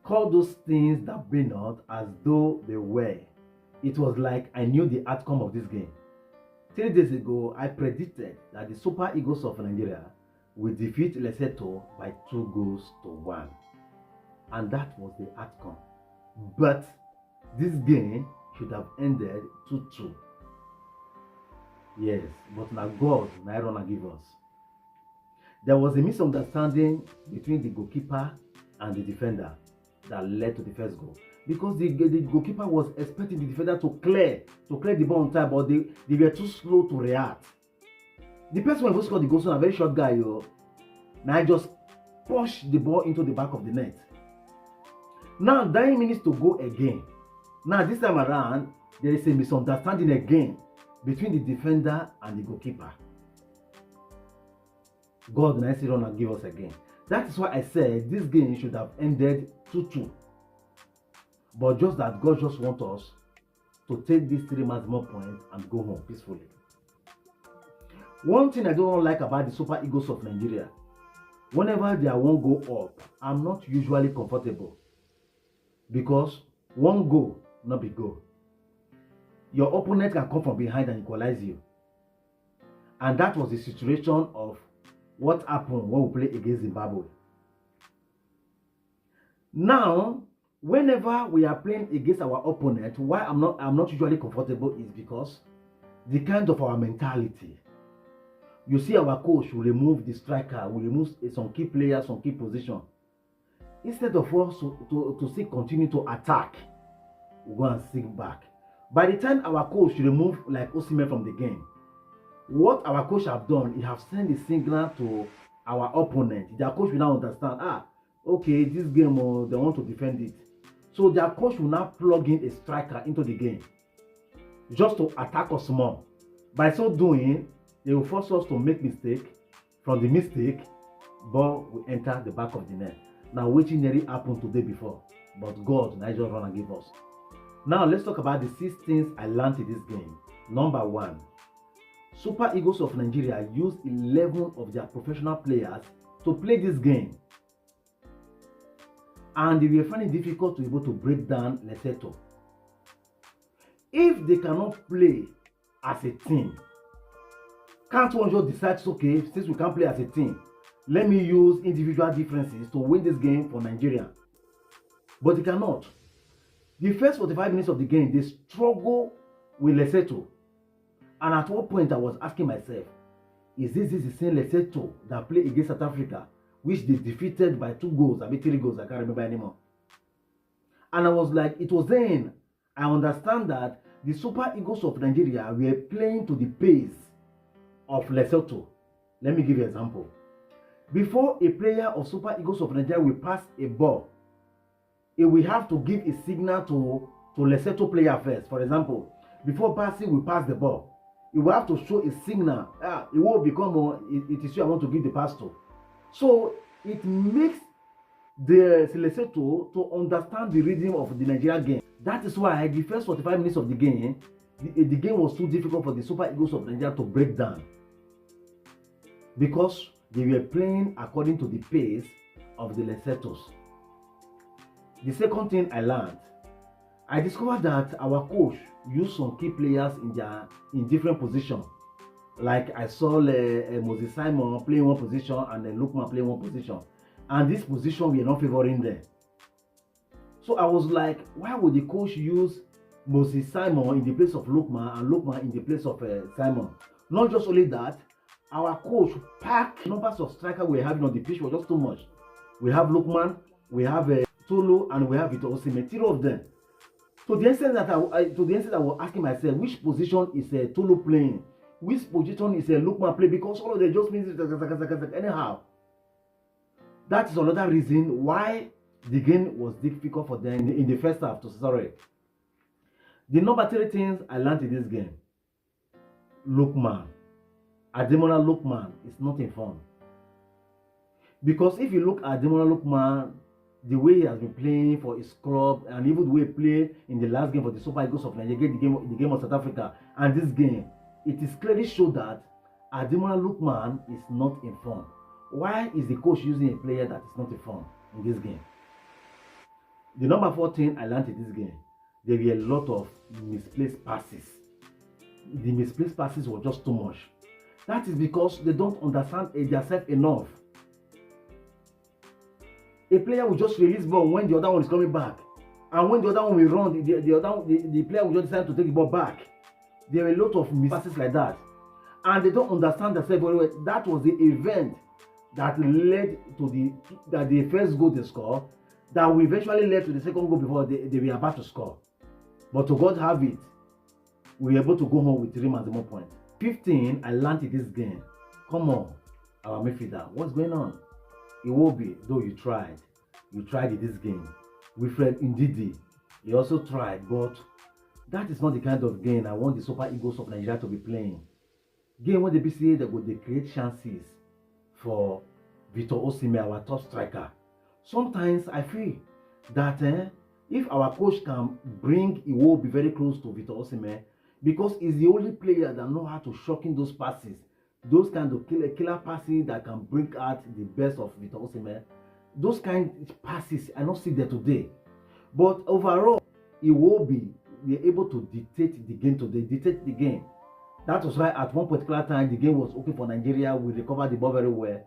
call those things that be not as though they were. It was like I knew the outcome of this game. 3 days ago, I predicted that the Super Eagles of Nigeria will defeat Lesotho by 2 goals to 1. And that was the outcome. But this game should have ended 2-2. Yes, but now God, Nairona give us. There was a misunderstanding between the goalkeeper and the defender that led to the first goal. Because the goalkeeper was expecting the defender to clear the ball on time, but they were too slow to react. The person who scored the goal, so a very short guy, now I just pushed the ball into the back of the net. Now 9 minutes to go again. Now this time around, there is a misunderstanding again between the defender and the goalkeeper. God nicely run and give us again. That is why I said this game should have ended 2-2. But just that God just wants us to take these 3 maximum points and go home peacefully. One thing I don't like about the Super Eagles of Nigeria, whenever they won't go up, I'm not usually comfortable. Because one goal, not be goal. Your opponent can come from behind and equalize you. And that was the situation of what happened when we play against Zimbabwe. Now, whenever we are playing against our opponent, why I'm not usually comfortable is because the kind of our mentality. You see, our coach will remove the striker, will remove some key players, some key position. Instead of us to still continue to attack, we go and sink back. By the time our coach remove like Osimhen from the game, what our coach have done, he have sent a signal to our opponent. Their coach will now understand, okay, this game, they want to defend it. So their coach will now plug in a striker into the game just to attack us more. By so doing, they will force us to make mistake. From the mistake, ball will enter the back of the net. Now, which nearly happened today before, but God, Nigeria run and give us. Now, let's talk about the 6 things I learned in this game. Number 1, Super Eagles of Nigeria used 11 of their professional players to play this game. And they were finding it difficult to be able to break down Lesotho. If they cannot play as a team, can't one just decide, okay, since we can't play as a team, let me use individual differences to win this game for Nigeria? But they cannot. The first 45 minutes of the game, they struggle with Lesotho. And at one point, I was asking myself, is this the same Lesotho that played against South Africa, which they defeated by 2 goals, I mean 3 goals, I can't remember anymore. And I was like, it was then I understand that the Super Eagles of Nigeria were playing to the pace of Lesotho. Let me give you an example. Before a player of Super Eagles of Nigeria will pass a ball, it will have to give a signal to Lesotho player first. For example, before passing, we pass the ball. It will have to show a signal. It will become, it is you I want to give the pass to. So it makes the Lesotho to understand the rhythm of the Nigeria game. That is why the first 45 minutes of the game, the game was too difficult for the Super Eagles of Nigeria to break down. Because they were playing according to the pace of the Lesothos. The second thing I learned, I discovered that our coach used some key players in different positions. Like I saw Moses Simon playing one position and then Lookman playing one position. And this position we are not favoring them. So I was like, why would the coach use Moses Simon in the place of Lookman and Lookman in the place of Simon? Not just only that, our coach packed numbers of strikers we're having on the pitch was just too much. We have Lookman, we have Tulu, and we have Osimhen, 3 of them. To the extent that I was asking myself, which position is Tulu playing? Which position is Lookman playing? Because all of them just means anyhow. That is another reason why the game was difficult for them in the first half. The number 3 things I learned in this game. Lookman. Ademola Lookman is not informed. Because if you look at Ademola Lookman, the way he has been playing for his club, and even the way he played in the last game for the Super Eagles of Nigeria, the game of South Africa, and this game, it is clearly shown that Ademola Lookman is not informed. Why is the coach using a player that is not informed in this game? The number 4 thing I learned in this game, there were a lot of misplaced passes. The misplaced passes were just too much. That is because they don't understand themselves enough. A player will just release ball when the other one is coming back, and when the other one will run, the player will just decide to take the ball back. There are a lot of mistakes like that, and they don't understand themselves very well. That was the event that led to the first goal they scored, that will eventually led to the second goal before they were about to score. But to God have it, we were able to go home with 3 maximum points. 15, I learned in this game. Come on, our midfielder, what's going on? Iwobi, though you tried in this game. Wilfred Ndidi, he also tried, but that is not the kind of game I want the Super Eagles of Nigeria to be playing. Game when they be say they create chances for Victor Osimhen, our top striker. Sometimes I feel that if our coach can bring Iwobi very close to Victor Osimhen, because he's the only player that knows how to shock in those passes, those kind of killer passes that can bring out the best of Victor Osimhen. Those kind of passes I don't see there today. But overall, Iwobi were able to dictate the game today, dictate the game. That was why at one particular time the game was okay for Nigeria. We recovered the ball very well,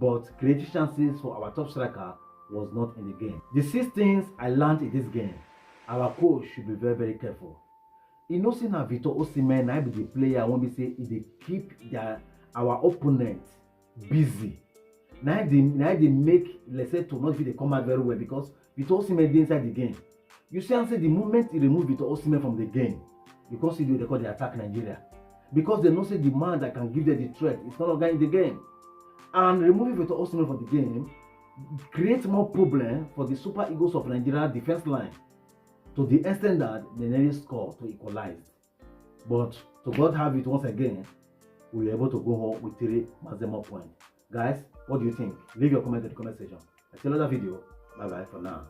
but creative chances for our top striker was not in the game. The 6 things I learned in this game, our coach should be very, very careful. You know, seeing that Victor Osimhen, I be the player when we say they keep our opponent busy. Now they make Lesotho not fit dey come out very well because Victor Osimhen dey inside the game. You see, I say the moment he remove Victor Osimhen from the game, because he do they call the attack Nigeria, because they know say the man that can give them the threat is no longer in the game, and removing Victor Osimhen from the game creates more problem for the Super Eagles of Nigeria defense line, to the extent that they nearly score to equalize. But to God have it, once again, we were able to go home with 3 maximum points. Guys, what do you think? Leave your comment in the comment section. I'll see you in another video. Bye bye for now.